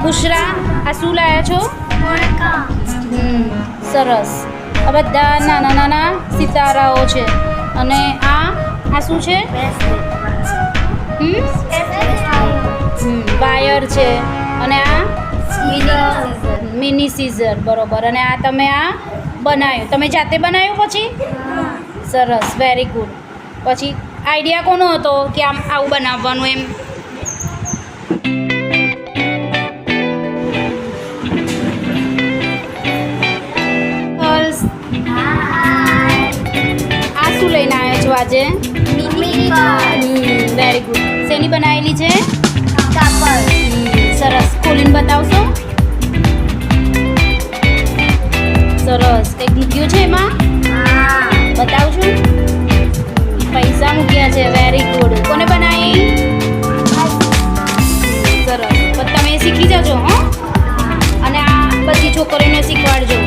બુશરા આ શું લાયા છો? સરસ. આ બધા નાના નાના સિતારાઓ છે. અને આ શું છે? વાયર છે. અને આ મિની સીઝર. બરોબર. અને આ તમે આ બનાવ્યું, તમે જાતે બનાવ્યું પછી? સરસ, વેરી ગુડ. પછી આઈડિયા કોનો હતો કે આમ આવું બનાવવાનું એમ? આ શું લઈને આવ્યો છો આજે? Very good. શેની બનાવેલી છે? સરસ. ખોલીને બતાવશો? સરસ. કંઈક મૂક્યું છે એમાં? બતાવજો. પૈસા મૂક્યા છે. Very good. કોને બનાવી? સરસ. તમે શીખી જજો હો. અને આ બધી છોકરીઓને શીખવાડજો.